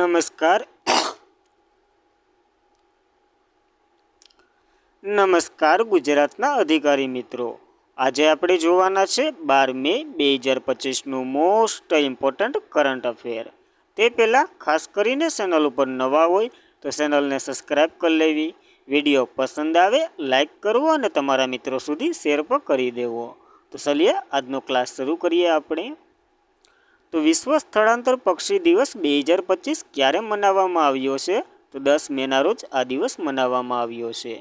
નમસ્કાર ગુજરાતના અધિકારી મિત્રો, આજે આપણે જોવાના છે 12 મે 2025નું મોસ્ટ ઇમ્પોર્ટન્ટ કરંટ અફેર. તે પહેલાં ખાસ કરીને ચેનલ ઉપર નવા હોય તો ચેનલને સબસ્ક્રાઈબ કરી લેવી, વિડીયો પસંદ આવે લાઈક કરવો અને તમારા મિત્રો સુધી શેર પણ કરી દેવો. તો ચલીએ આજનો ક્લાસ શરૂ કરીએ આપણે. તો વિશ્વ સ્થળાંતર પક્ષી દિવસ 2025 ક્યારે મનાવવામાં આવ્યો છે? તો 10 મેના રોજ આ દિવસ મનાવવામાં આવ્યો છે.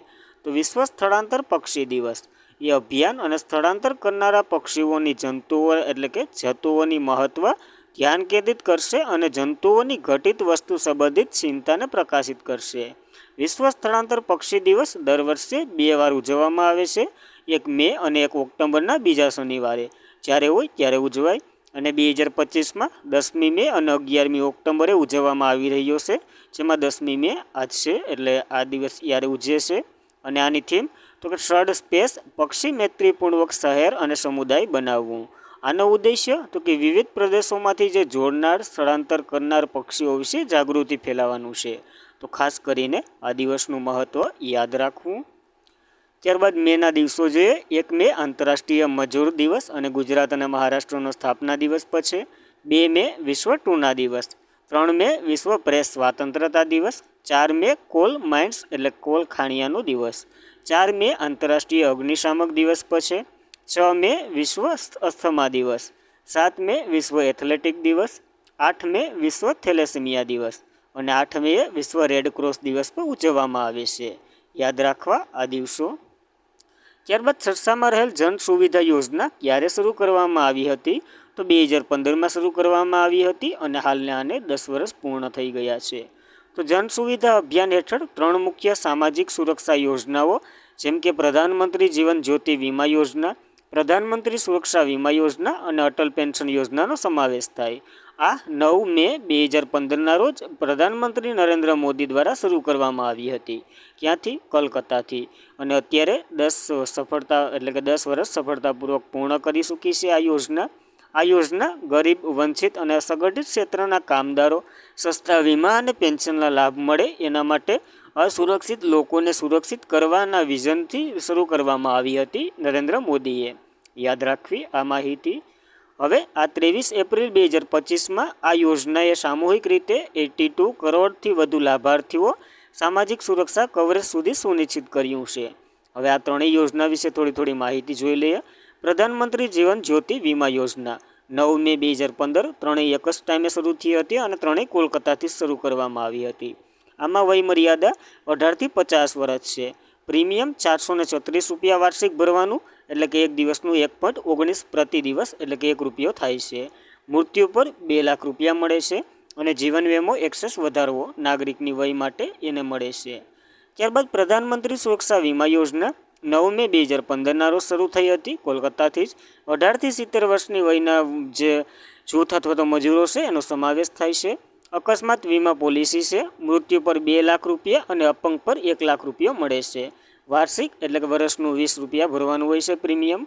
તો વિશ્વ સ્થળાંતર પક્ષી દિવસ એ અભિયાન અને સ્થળાંતર કરનારા પક્ષીઓની જંતુઓ એટલે કે જંતુઓની મહત્વ ધ્યાન કેન્દ્રિત કરશે અને જંતુઓની ઘટિત વસ્તુ સંબંધિત ચિંતાને પ્રકાશિત કરશે. વિશ્વ સ્થળાંતર પક્ષી દિવસ દર વર્ષે 2 વાર ઉજવવામાં આવે છે, 1 મે અને 1 ઓક્ટોબરના બીજા શનિવારે. જ્યારે હોય ત્યારે ઉજવાય. અને 2025માં 10મી મે અને 11મી ઓક્ટોબરે ઉજવવામાં આવી રહ્યો છે, જેમાં 10મી મે આજ છે એટલે આ દિવસ યારે ઉજવે છે. અને આની થીમ તો કે થર્ડ સ્પેસ પક્ષી મૈત્રીપૂર્વક શહેર અને સમુદાય બનાવવું. આનો ઉદ્દેશ્ય તો કે વિવિધ પ્રદેશોમાંથી જે જોડનાર સ્થળાંતર કરનાર પક્ષીઓ વિશે જાગૃતિ ફેલાવવાનું છે. તો ખાસ કરીને આ દિવસનું મહત્ત્વ યાદ રાખવું. ત્યારબાદ મેના દિવસો જોઈએ. 1 મે આંતરરાષ્ટ્રીય મજૂર દિવસ અને ગુજરાત અને મહારાષ્ટ્રનો સ્થાપના દિવસ પછી. 2 મે વિશ્વ ટૂના દિવસ. 3 મે વિશ્વ પ્રેસ સ્વાતંત્રતા દિવસ. 4 મે કોલ માઇન્સ એટલે કોલ ખાણિયાનો દિવસ. 4 મે આંતરરાષ્ટ્રીય અગ્નિશામક દિવસ પછી. 6 મે વિશ્વ અસ્થમા દિવસ. 7 મે વિશ્વ એથ્લેટિક દિવસ. 8 મે વિશ્વ થેલેસેમિયા દિવસ અને 8 મે વિશ્વ રેડક્રોસ દિવસ પણ ઉજવવામાં આવે છે. યાદ રાખવા આ દિવસો. ત્યારબાદ ચર્ચામાં રહેલ જન સુવિધા યોજના ક્યારે શરૂ કરવામાં આવી હતી? તો 2015માં શરૂ કરવામાં આવી હતી અને હાલને આને 10 વર્ષ પૂર્ણ થઈ ગયા છે. તો જન સુવિધા અભિયાન હેઠળ 3 મુખ્ય સામાજિક સુરક્ષા યોજનાઓ જેમ કે પ્રધાનમંત્રી જીવન જ્યોતિ વીમા યોજના, પ્રધાનમંત્રી સુરક્ષા વીમા યોજના અને અટલ પેન્શન યોજનાનો સમાવેશ થાય. આ 9 મે 2015ના રોજ પ્રધાનમંત્રી નરેન્દ્ર મોદી દ્વારા શરૂ કરવામાં આવી હતી. ક્યાંથી? કલકત્તાથી. અને અત્યારે 10 વર્ષ સફળતાપૂર્વક પૂર્ણ કરી ચૂકી છે આ યોજના. આ યોજના ગરીબ, વંચિત અને અસંગઠિત ક્ષેત્રના કામદારો સસ્તા વીમા અને પેન્શનના લાભ મળે એના માટે અસુરક્ષિત લોકોને સુરક્ષિત કરવાના વિઝનથી શરૂ કરવામાં આવી હતી નરેન્દ્ર મોદીએ. યાદ રાખવી આ માહિતી. હવે આ 23 એપ્રિલ 2025માં આ યોજનાએ સામૂહિક રીતે 82 કરોડથી વધુ લાભાર્થીઓ સામાજિક સુરક્ષા કવરેજ સુધી સુનિશ્ચિત કર્યું છે. હવે આ ત્રણેય યોજના વિશે થોડી માહિતી જોઈ લઈએ. પ્રધાનમંત્રી જીવન જ્યોતિ વીમા યોજના 9 મે 2015 ત્રણેય એક જ ટાઈમે શરૂ થઈ હતી અને ત્રણેય કોલકાતાથી શરૂ કરવામાં આવી હતી. આમાં વયમર્યાદા 18થી 50 વર્ષ છે. પ્રીમિયમ 436 રૂપિયા વાર્ષિક ભરવાનું એટલે કે એક દિવસનું 1.19 પ્રતિ દિવસ એટલે કે ₹1 થાય છે. મૃત્યુ પર 2 લાખ રૂપિયા મળે છે અને જીવન વીમો એક્સેસ વધારવો નાગરિકની વય માટે એને મળે છે. ત્યારબાદ પ્રધાનમંત્રી સુરક્ષા વીમા યોજના 9 મે 2015ના રોજ શરૂ થઈ હતી કોલકાતાથી જ. 18થી 70 વર્ષની વયના જે જૂથ અથવા તો મજૂરો છે એનો સમાવેશ થાય છે. અકસ્માત વીમા પોલિસી છે. મૃત્યુ પર 2 લાખ રૂપિયા અને અપંગ પર 1 લાખ રૂપિયા મળે છે. વાર્ષિક એટલે કે વર્ષનું ₹20 ભરવાનું હોય છે પ્રીમિયમ.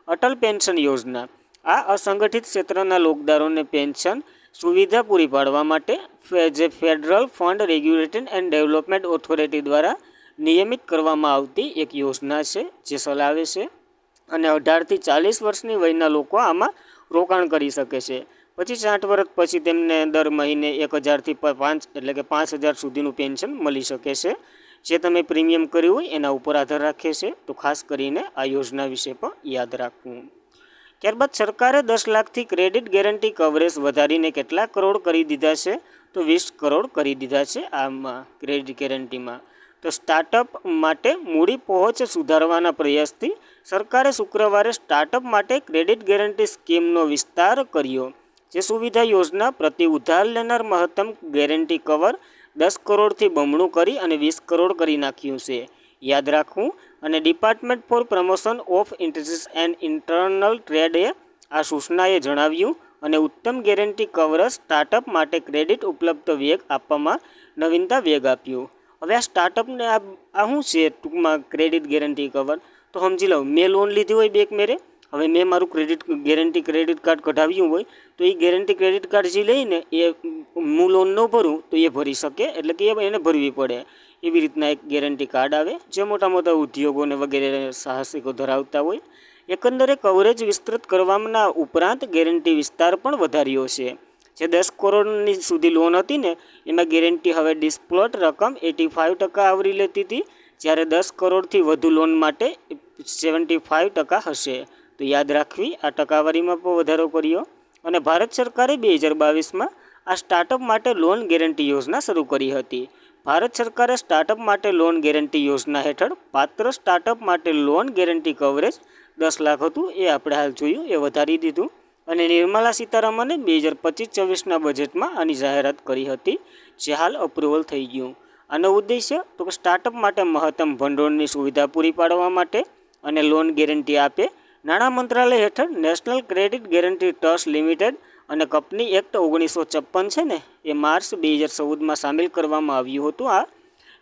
અટલ પેન્શન યોજના આ અસંગઠિત ક્ષેત્રના લોકદારોને પેન્શન સુવિધા પૂરી પાડવા માટે જે federal fund regulation and development authority દ્વારા નિયમિત કરવામાં આવતી એક યોજના છે જે ચલાવે છે. અને 18થી 40 વર્ષની વયના લોકો આમાં રોકાણ કરી શકે છે. પછી 60 વર્ષ પછી તેમને દર મહિને 1000થી 5 એટલે કે 5000 સુધીનું પેન્શન મળી શકે છે. જે તમે પ્રીમિયમ કર્યું હોય એના ઉપર આધાર રાખે છે. તો ખાસ કરીને આ યોજના વિશે પણ યાદ રાખવું. ત્યારબાદ સરકારે 10 લાખથી ક્રેડિટ ગેરંટી કવરેજ વધારીને કેટલા કરોડ કરી દીધા છે? તો 20 કરોડ કરી દીધા છે આમાં ક્રેડિટ ગેરંટીમાં. તો સ્ટાર્ટઅપ માટે મૂડી પહોંચ સુધારવાના પ્રયાસથી સરકારે શુક્રવારે સ્ટાર્ટઅપ માટે ક્રેડિટ ગેરંટી સ્કીમનો વિસ્તાર કર્યો. જે સુવિધા યોજના પ્રતિ ઉધાર લેનાર મહત્તમ ગેરંટી કવર 10 કરોડથી બમણું કરી અને 20 કરોડ કરી નાખ્યું છે. યાદ રાખવું. અને department for promotion of industries and internal ટ્રેડે આ સૂચનાએ જણાવ્યું અને ઉત્તમ ગેરંટી કવરેજ સ્ટાર્ટઅપ માટે ક્રેડિટ ઉપલબ્ધ વેગ આપવામાં નવીનતા વેગ આપ્યું. હવે આ સ્ટાર્ટઅપને આ શું છે ટૂંકમાં ક્રેડિટ ગેરંટી કવર? તો સમજી લો, મેં લોન લીધી હોય બેંક મેરે, હવે મેં મારું ગેરંટી ક્રેડિટ કાર્ડ કઢાવ્યું હોય તો એ ગેરંટી ક્રેડિટ કાર્ડ જે લઈને એ હું લોન ન ભરું તો એ ભરી શકે, એટલે કે એને ભરવી પડે. એવી રીતના એક ગેરંટી કાર્ડ આવે જે મોટા મોટા ઉદ્યોગોને વગેરે સાહસિકો ધરાવતા હોય. એકંદરે કવરેજ વિસ્તૃત કરવાના ઉપરાંત ગેરંટી વિસ્તાર પણ વધાર્યો છે. જે 10 કરોડની સુધી લોન હતી ને એમાં ગેરંટી હવે ડિસ્પ્લોટ રકમ 85% આવરી લેતી હતી, જ્યારે 10 કરોડથી વધુ લોન માટે 75% હશે. તો યાદ રાખવી, આ ટકાવારીમાં પણ વધારો કર્યો. અને ભારત સરકારે 2022માં આ સ્ટાર્ટઅપ માટે લોન ગેરંટી યોજના શરૂ કરી હતી. ભારત સરકારે સ્ટાર્ટઅપ માટે લોન ગેરંટી યોજના હેઠળ પાત્ર સ્ટાર્ટઅપ માટે લોન ગેરંટી કવરેજ 10 લાખ હતું, એ આપણે હાલ જોયું, એ વધારી દીધું. અને નિર્મલા સીતારામને 2025-24ના બજેટમાં આની જાહેરાત કરી હતી, જે હાલ અપ્રુવલ થઈ ગયું. આનો ઉદ્દેશ્ય તો કે સ્ટાર્ટઅપ માટે મહત્તમ ભંડોળની સુવિધા પૂરી પાડવા માટે અને લોન ગેરંટી આપે. નાણાં મંત્રાલય હેઠળ national credit guarantee trust limited અને કંપની એક્ટ 1956 છે ને એ માર્ચ 2014માં સામેલ કરવામાં આવ્યું હતું.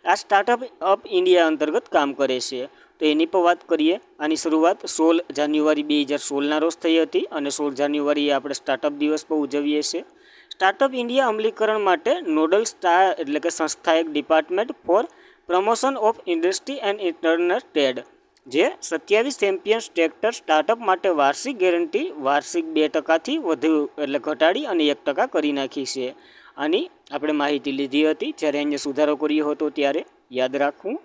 આ સ્ટાર્ટઅપ ઇન્ડિયા અંતર્ગત કામ કરે છે. તો એની પર વાત કરીએ. આની શરૂઆત 16 જાન્યુઆરી 2016ના રોજ થઈ હતી અને 16 જાન્યુઆરીએ આપણે સ્ટાર્ટઅપ દિવસ પર ઉજવીએ છીએ. સ્ટાર્ટઅપ ઇન્ડિયા અમલીકરણ માટે નોડલ એટલે કે સંસ્થા એક department for promotion of industry and internal trade, જે 27 ચેમ્પિયન સેક્ટર સ્ટાર્ટઅપ માટે વાર્ષિક ગેરંટી વાર્ષિક 2%થી વધુ એટલે ઘટાડી અને 1% કરી નાખી છે. આની આપણે માહિતી લીધી હતી જ્યારે એને સુધારો કર્યો હતો ત્યારે, યાદ રાખવું.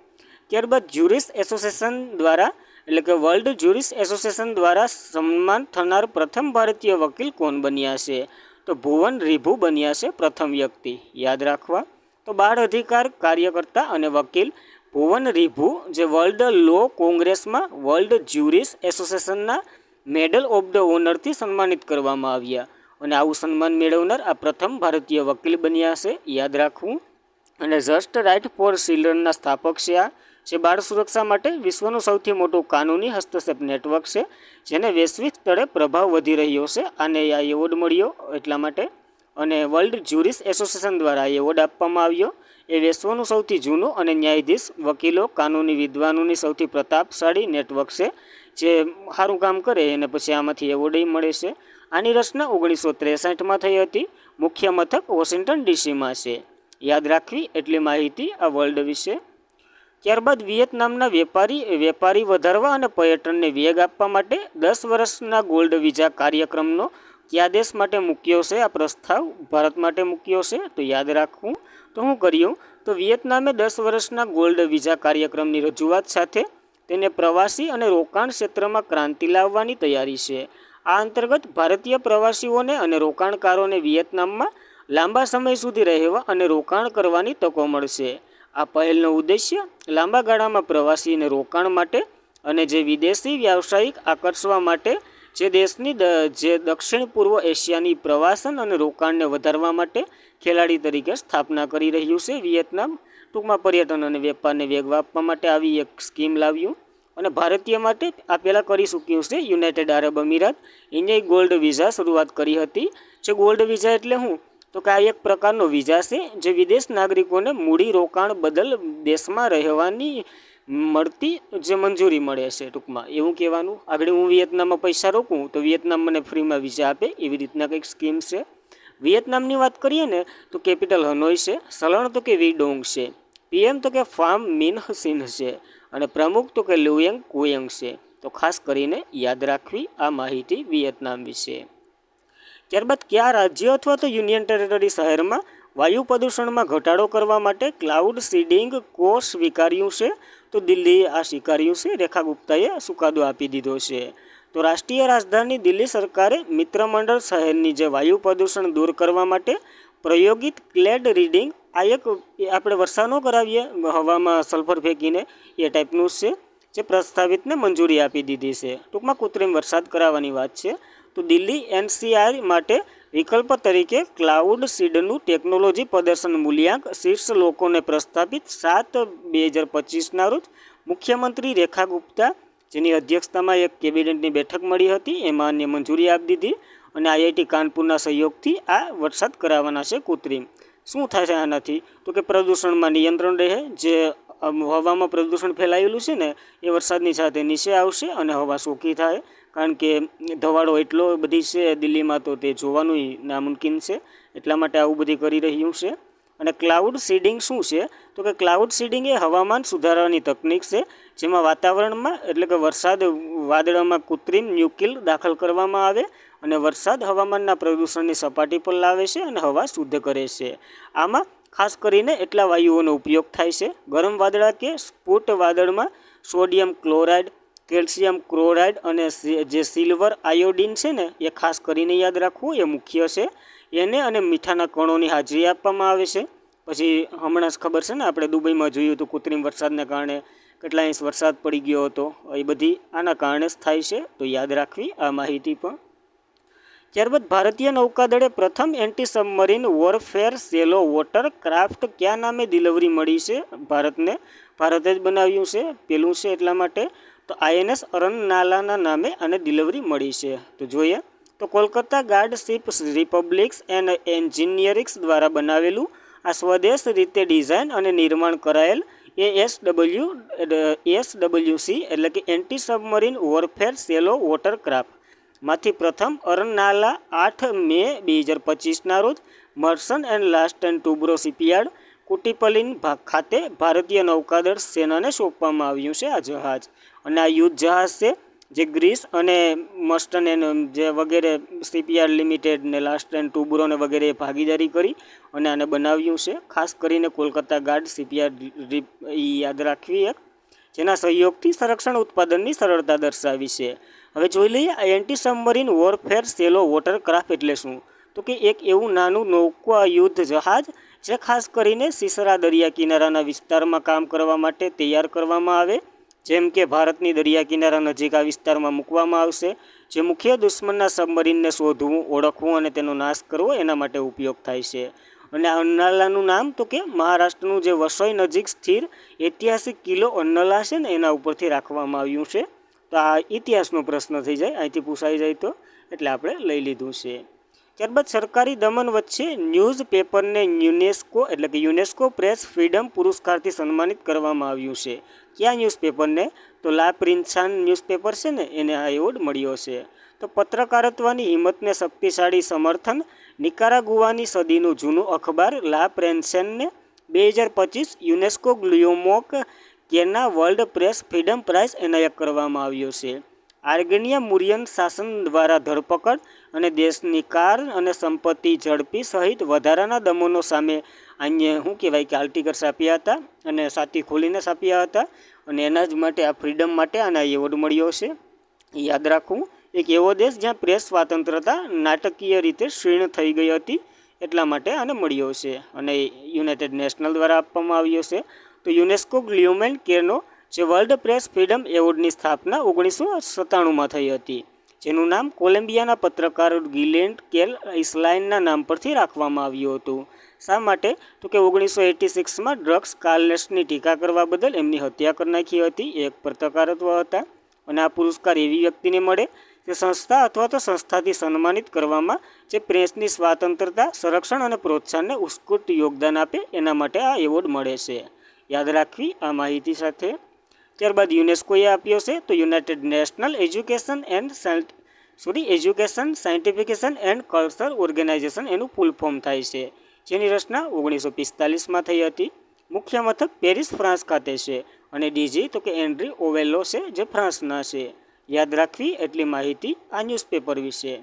ત્યારબાદ જ્યુરિસ એસોસિએશન દ્વારા એટલે કે વર્લ્ડ જ્યુરિસ એસોસિએશન દ્વારા સન્માન થનાર પ્રથમ ભારતીય વકીલ કોણ બન્યા છે? તો ભુવન રીભુ બન્યા છે પ્રથમ વ્યક્તિ, યાદ રાખવા. તો બાળ અધિકાર કાર્યકર્તા અને વકીલ ભુવન રીભુ જે વર્લ્ડ લો કોંગ્રેસમાં વર્લ્ડ જ્યુરિસ એસોસિએશનના મેડલ ઓફ ધ ઓનરથી સન્માનિત કરવામાં આવ્યા અને આવું સન્માન મેળવનાર આ પ્રથમ ભારતીય વકીલ બન્યા છે, યાદ રાખવું. અને જસ્ટ રાઇટ ફોર ચિલ્ડ્રનના સ્થાપક છે. આ જે બાળ સુરક્ષા માટે વિશ્વનું સૌથી મોટું કાનૂની હસ્તક્ષેપ નેટવર્ક છે, જેને વૈશ્વિક સ્તરે પ્રભાવ વધી રહ્યો છે. આને આ એવોર્ડ મળ્યો એટલા માટે. અને વર્લ્ડ જ્યુરિસ એસોસિએશન દ્વારા આ એવોર્ડ આપવામાં આવ્યો. એ વિશ્વનું સૌથી જૂનું અને ન્યાયાધીશ, વકીલો, કાનૂની વિદ્વાનોની સૌથી પ્રતાપશાળી નેટવર્ક છે. જે સારું કામ કરે એને પછી આમાંથી એવોર્ડ મળે છે. આની રચના 1963માં થઈ હતી. મુખ્ય મથક વોશિંગ્ટન ડીસીમાં છે, યાદ રાખવી એટલી માહિતી આ વર્લ્ડ વિશે. ત્યારબાદ વિયેતનામના વેપારી વધારવા અને પર્યટનને વેગ આપવા માટે 10 વર્ષના ગોલ્ડ વિઝા કાર્યક્રમનો કયા દેશ માટે મૂક્યો છે? આ પ્રસ્તાવ ભારત માટે મૂક્યો છે, તો યાદ રાખવું. તો શું કર્યું? તો વિયેતનામે 10 વર્ષના ગોલ્ડ વિઝા કાર્યક્રમની રજૂઆત સાથે તેને પ્રવાસી અને રોકાણ ક્ષેત્રમાં ક્રાંતિ લાવવાની તૈયારી છે. આ અંતર્ગત ભારતીય પ્રવાસીઓને અને રોકાણકારોને વિયેતનામમાં લાંબા સમય સુધી રહેવા અને રોકાણ કરવાની તકો મળશે. આ પહેલનો ઉદ્દેશ્ય લાંબા ગાળામાં પ્રવાસી અને રોકાણ માટે અને જે વિદેશી વ્યાવસાયિક આકર્ષવા માટે જે દેશની જે દક્ષિણ પૂર્વ એશિયાની પ્રવાસન અને રોકાણને વધારવા માટે ખેલાડી તરીકે સ્થાપના કરી રહ્યું છે વિયેતનામ. ટૂંકમાં પર્યટન અને વેપારને વેગ આપવા માટે આવી એક સ્કીમ લાવ્યું. અને ભારતીય માટે આ પહેલાં કરી ચૂક્યું છે યુનાઇટેડ આરબ અમીરાત. એને ગોલ્ડ વિઝા શરૂઆત કરી હતી. જે ગોલ્ડ વિઝા એટલે શું? તો કે આ એક પ્રકારનો વિઝા છે જે વિદેશ નાગરિકોને મૂડી રોકાણ બદલ દેશમાં રહેવાની મળતી જે મંજૂરી મળે છે. ટૂંકમાં એવું કહેવાનું. આગળ હું વિયેતનામમાં પૈસા રોકું તો વિયેતનામ મને ફ્રીમાં વિઝા આપે, એવી રીતના કંઈક સ્કીમ છે. વિયેતનામની વાત કરીએ ને તો કેપિટલ હનોઈ છે. ચલણ તો કે વીડોંગ છે. પીએમ તો કે ફામ મિન્હ સિન્હ છે. અને પ્રમુખ તો કે લુએંગ કુએંગ છે. તો ખાસ કરીને યાદ રાખવી આ માહિતી વિયેતનામ વિશે. ત્યારબાદ કયા રાજ્ય અથવા તો યુનિયન ટેરેટરી શહેરમાં વાયુ પ્રદૂષણમાં ઘટાડો કરવા માટે ક્લાઉડ સીડિંગ કોર્સ સ્વીકાર્યું છે? તો દિલ્હી આ સ્વીકાર્યું છે. રેખા ગુપ્તાએ ચુકાદો આપી દીધો છે. તો રાષ્ટ્રીય રાજધાની દિલ્હી સરકારે મિત્રમંડળ શહેરની જે વાયુ પ્રદૂષણ દૂર કરવા માટે પ્રયોગિત ક્લેડ રીડિંગ, આ એક આપણે વર્ષા ન કરાવીએ હવામાં સલ્ફર ફેંકીને, એ ટાઈપનું છે, જે પ્રસ્તાવિતને મંજૂરી આપી દીધી છે. ટૂંકમાં કૃત્રિમ વરસાદ કરાવવાની વાત છે. તો દિલ્હી એનસીઆર માટે વિકલ્પ તરીકે ક્લાઉડ સીડનું ટેકનોલોજી પ્રદર્શન મૂલ્યાંક શીર્ષ લોકોને પ્રસ્થાપિત 7/2025ના રોજ મુખ્યમંત્રી રેખા ગુપ્તા, જેની અધ્યક્ષતામાં એક કેબિનેટની બેઠક મળી હતી, એમાં અન્ય મંજૂરી આપી દીધી. અને આઈઆઈટી કાનપુરના સહયોગથી આ વરસાદ કરાવવાના છે કૃત્રિમ. શું થશે આનાથી? તો કે પ્રદૂષણમાં નિયંત્રણ રહે. જે હવામાં પ્રદૂષણ ફેલાયેલું છે ને એ વરસાદની સાથે નીચે આવશે અને હવા સૂકી થાય. કારણ કે ધવાડો એટલો બધી છે દિલ્હીમાં, તો તે જોવાનું નામુમકિન છે. એટલા માટે આવું બધી કરી રહ્યું છે. અને ક્લાઉડ સીડિંગ શું છે? તો કે ક્લાઉડ સીડિંગ એ હવામાન સુધારવાની તકનીક છે, જેમાં વાતાવરણમાં એટલે કે વરસાદ વાદળોમાં કૃત્રિમ ન્યુક્લિલ દાખલ કરવામાં આવે અને વરસાદ હવામાનના પ્રદૂષણની સપાટી પર લાવે છે અને હવા શુદ્ધ કરે છે. આમાં ખાસ કરીને એટલા વાયુઓનો ઉપયોગ થાય છે. ગરમ વાદળા કે સ્ફુટ વાદળમાં સોડિયમ ક્લોરાઇડ, કેલ્શિયમ ક્લોરાઇડ અને જે સિલ્વર આયોડિન છે ને, એ ખાસ કરીને યાદ રાખવું, એ મુખ્ય છે. એને અને મીઠાના કણોની હાજરી આપવામાં આવે છે. પછી હમણાં જ ખબર છે ને, આપણે દુબઈમાં જોયું હતું કૃત્રિમ વરસાદને કારણે કેટલા ઇંચ વરસાદ પડી ગયો હતો. એ બધી આના કારણે જ થાય છે, તો યાદ રાખવી આ માહિતી પણ. ત્યારબાદ ભારતીય નૌકાદળે પ્રથમ anti submarine warfare shallow water craft કયા નામે ડિલિવરી મળી છે ભારતને? ભારતે જ બનાવ્યું છે, પેલું છે એટલા માટે. તો INS અરનનાલાના નામે આને ડિલિવરી મળી છે. તો જોઈએ તો કોલકાતા ગાર્ડ શિપ રિપબ્લિક્સ એન્ડ એન્જિનિયરિંગ્સ દ્વારા બનાવેલું આ સ્વદેશ રીતે ડિઝાઇન અને નિર્માણ કરાયેલ ASWC એટલે કે anti submarine warfare shallow water craft માંથી પ્રથમ અરનાલા 8 મે 2025ના રોજ Larsen and last and Toubro shipyard કુટીપલિન ખાતે ભારતીય નૌકાદળ સેનાને સોંપવામાં આવ્યું છે આ જહાજ. અને આ યુદ્ધ જહાજ છે જે ગ્રીસ અને મર્સન એન્ડ જે વગેરે શિપયાર્ડ લિમિટેડ ને લાસ્ટ એન્ડ ટુબ્રો ને વગેરે ભાગીદારી કરી અને આને બનાવ્યું છે. ખાસ કરીને કોલકાતા ગાર્ડ શિપયાર્ડ યાદ રાખવી એક, જેના સહયોગથી સંરક્ષણ ઉત્પાદનની સરળતા દર્શાવી છે. હવે જોઈ લઈએ આ anti submarine warfare shallow water craft એટલે શું? તો કે એક એવું નાનું નૌકા યુદ્ધ જહાજ જે ખાસ કરીને સિસરા દરિયા કિનારાના વિસ્તારમાં કામ કરવા માટે તૈયાર કરવામાં આવે. જેમ કે ભારતની દરિયા કિનારા નજીક આ વિસ્તારમાં મૂકવામાં આવશે, જે મુખ્ય દુશ્મનના સબમરીનને શોધવું, ઓળખવું અને તેનો નાશ કરવો એના માટે ઉપયોગ થાય છે. અને આ અન્નાલાનું નામ તો કે મહારાષ્ટ્રનું જે વસોઈ નજીક સ્થિર ઐતિહાસિક કિલ્લો અન્નલા છે ને, એના ઉપરથી રાખવામાં આવ્યું છે. તો આ ઇતિહાસનો પ્રશ્ન થઈ જાય, અહીંથી પૂછાઈ જાય તો, એટલે આપણે લઈ લીધું છે. ત્યારબાદ સરકારી દમન વચ્ચે ન્યૂઝ પેપરને યુનેસ્કો એટલે કે યુનેસ્કો પ્રેસ ફ્રીડમ પુરસ્કારથી સન્માનિત કરવામાં આવ્યું છે. કયા ન્યૂઝપેપરને? તો લા પ્રિન્સાન ન્યૂઝપેપર છે ને, એને આ એવોર્ડ મળ્યો છે. તો પત્રકારત્વની હિંમતને શક્તિશાળી સમર્થન નિકારાગુઆની સદીનું જૂનું અખબાર લા પ્રેન્સેનને 2025 યુનેસ્કો ગ્લુયોમોક કેના વર્લ્ડ પ્રેસ ફ્રીડમ પ્રાઇઝ એનાયત કરવામાં આવ્યો છે. આર્ગેનિયા મુરિયન શાસન દ્વારા ધરપકડ અને દેશની કાર અને સંપત્તિ ઝડપી સહિત વધારાના દમનો સામે અન્ય શું કહેવાય કે આર્ટિકલ્સ આપ્યા હતા અને સાથી ખોલીને આપ્યા હતા. અને એના જ માટે આ ફ્રીડમ માટે આને એવોર્ડ મળ્યો છે. યાદ રાખવું, એક એવો દેશ જ્યાં પ્રેસ સ્વાતંત્રતા નાટકીય રીતે ક્ષીણ થઈ ગઈ હતી, એટલા માટે આને મળ્યો છે અને યુનાઇટેડ નેશનલ દ્વારા આપવામાં આવ્યો છે. તો યુનેસ્કો ગ્લુયોમેન કેનો જે વર્લ્ડ પ્રેસ ફ્રીડમ એવોર્ડની સ્થાપના 1997માં થઈ હતી, જેનું નામ કોલંબિયાના પત્રકાર ગિલેન્ટ કેલ ઇસ્લાઇનના નામ પરથી રાખવામાં આવ્યું હતું. શા માટે? તો કે 1986માં ડ્રગ્સ કાર્લેસની ટીકા કરવા બદલ એમની હત્યા કરી નાખી હતી. એક પત્રકારત્વ હતા. અને આ પુરસ્કાર એવી વ્યક્તિને મળે જે સંસ્થા અથવા તો સંસ્થાથી સન્માનિત કરવામાં જે પ્રેસની સ્વાતંત્રતા, સંરક્ષણ અને પ્રોત્સાહનને ઉત્કૃષ્ટ યોગદાન આપે, એના માટે આ એવોર્ડ મળે છે. યાદ રાખવી આ માહિતી સાથે. ત્યારબાદ યુનેસ્કોએ આપ્યો છે તો united national education scientific and culture organization એનું ફૂલ ફોર્મ થાય છે, જેની રચના 1945માં થઈ હતી. મુખ્ય મથક પેરિસ ફ્રાન્સ ખાતે છે અને ડીજી તો કે એન્ડ્રી ઓવેલો છે જે ફ્રાન્સના છે. યાદ રાખવી એટલી માહિતી આ ન્યૂઝપેપર વિશે.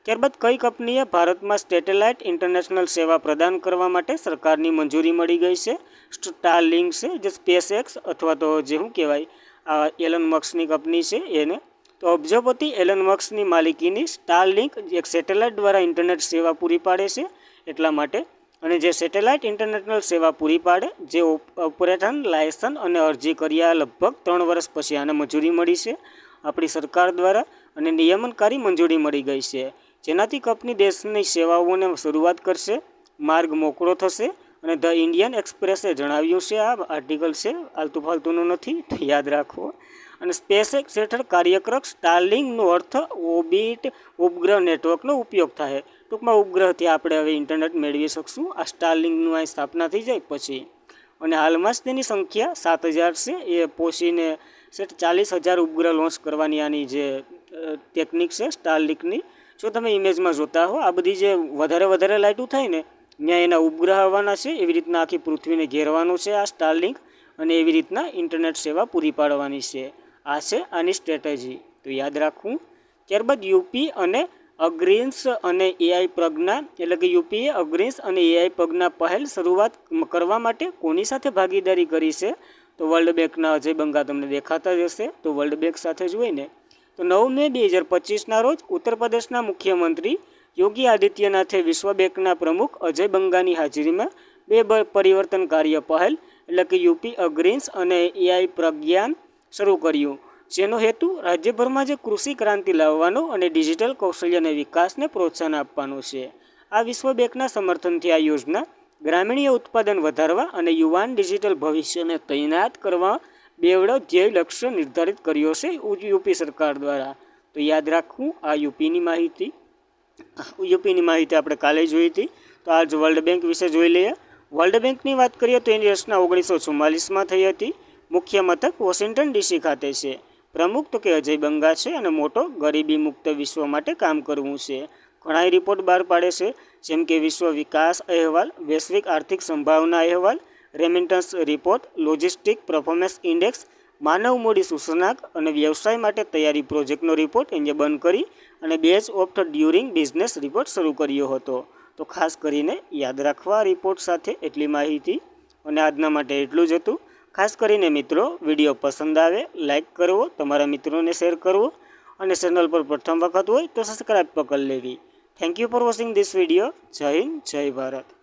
ત્યારબાદ કઈ કંપનીએ ભારતમાં સેટેલાઇટ ઇન્ટરનેશનલ સેવા પ્રદાન કરવા માટે સરકારની મંજૂરી મળી ગઈ છે? સ્ટારલિંક છે જે સ્પેસએક્સ અથવા તો જે શું કહેવાય આ એલન મસ્કની કંપની છે એને. તો અબજોપતિ એલન મસ્કની માલિકીની સ્ટારલિંક એક સેટેલાઇટ દ્વારા ઇન્ટરનેટ સેવા પૂરી પાડે છે, એટલા માટે. અને જે સેટેલાઇટ ઇન્ટરનેશનલ સેવા પૂરી પાડે, જે ઓપરેશન લાયસન્સ અને અરજી કર્યા લગભગ 3 વર્ષ પછી આને મંજૂરી મળી છે આપણી સરકાર દ્વારા, અને નિયમનકારી મંજૂરી મળી ગઈ છે, જેનાથી કંપની દેશની સેવાઓને શરૂઆત કરશે. માર્ગ મોકળો થશે. અને ધ ઇન્ડિયન એક્સપ્રેસે જણાવ્યું છે, આ આર્ટિકલ છે, આલતુ ફાલતુનું નથી, તો યાદ રાખવો. અને સ્પેસએક્સ હેઠળ કાર્યરત સ્ટારલિંકનો અર્થ ઓર્બિટ ઉપગ્રહ નેટવર્કનો ઉપયોગ થાય. ટૂંકમાં ઉપગ્રહથી આપણે હવે ઇન્ટરનેટ મેળવી શકશું આ સ્ટારલિંકનું અહીં સ્થાપના થઈ જાય પછી. અને હાલમાં જ તેની સંખ્યા 7,000 છે. એ પહોંચીને 40,000 ઉપગ્રહ લોન્ચ કરવાની આની જે ટેકનિક છે સ્ટારલિંકની. જો તમે ઇમેજમાં જોતા હો, આ બધી જે વધારે લાઇટો થાય ને ત્યાં એના ઉપગ્રહ આવવાના છે. એવી રીતના આખી પૃથ્વીને ઘેરવાનું છે આ સ્ટારલિંક, અને એવી રીતના ઇન્ટરનેટ સેવા પૂરી પાડવાની છે. આ છે આની સ્ટ્રેટેજી, તો યાદ રાખવું. ત્યારબાદ યુપી અને અગ્રીન્સ અને એઆઈ પ્રજ્ઞા, એટલે કે યુપીએ અગ્રીન્સ અને એઆઈ પ્રજ્ઞા પહેલ શરૂઆત કરવા માટે કોની સાથે ભાગીદારી કરી છે? તો વર્લ્ડ બેંકના અજય બંગા તમને દેખાતા જ હશે. તો વર્લ્ડ બેંક સાથે જ હોય ને. તો 9 મે 2025ના રોજ ઉત્તર પ્રદેશના મુખ્યમંત્રી યોગી આદિત્યનાથે વિશ્વ બેંકના પ્રમુખ અજય બંગાની હાજરીમાં બે પરિવર્તનકાર્ય પહેલ એટલે કે યુપી અગ્રીન્સ અને એઆઈ પ્રજ્ઞાન શરૂ કર્યું, જેનો હેતુ રાજ્યભરમાં જે કૃષિ ક્રાંતિ લાવવાનો અને ડિજિટલ કૌશલ્યને વિકાસને પ્રોત્સાહન આપવાનું છે. આ વિશ્વ બેંકના સમર્થનથી આ યોજના ગ્રામીણીય ઉત્પાદન વધારવા અને યુવાન ડિજિટલ ભવિષ્યને તૈનાત કરવા બેવડો ધ્યેય લક્ષ્ય નિર્ધારિત કર્યો છે યુપી સરકાર દ્વારા. તો યાદ રાખવું આ યુપીની માહિતી આપણે કાલે જોઈ હતી. તો આજ વર્લ્ડ બેંક વિશે જોઈ લઈએ. વર્લ્ડ બેંકની વાત કરીએ તો એની રચના 1944માં થઈ હતી. મુખ્ય મથક વોશિંગ્ટન ડીસી ખાતે છે. પ્રમુખ તો કે અજય બંગા છે, અને મોટો ગરીબી મુક્ત વિશ્વ માટે કામ કરવું છે. ઘણા રિપોર્ટ બહાર પાડે છે, જેમ કે વિશ્વ વિકાસ અહેવાલ, વૈશ્વિક આર્થિક સંભાવના અહેવાલ, remittance report, logistic performance index, માનવ મૂડી સૂચનાંક અને વ્યવસાય માટે તૈયારી પ્રોજેક્ટનો રિપોર્ટ એને બંધ કરી અને base of during business report શરૂ કર્યો હતો. તો ખાસ કરીને યાદ રાખવા રિપોર્ટ સાથે એટલી માહિતી. અને આજના માટે એટલું જ હતું. ખાસ કરીને મિત્રો, વિડીયો પસંદ આવે લાઈક કરવો, તમારા મિત્રોને શેર કરવો, અને ચેનલ પર પ્રથમ વખત હોય તો સબસ્ક્રાઈબ પણ કરી લેવી. Thank you for watching this video. જય હિન્દ, જય ભારત.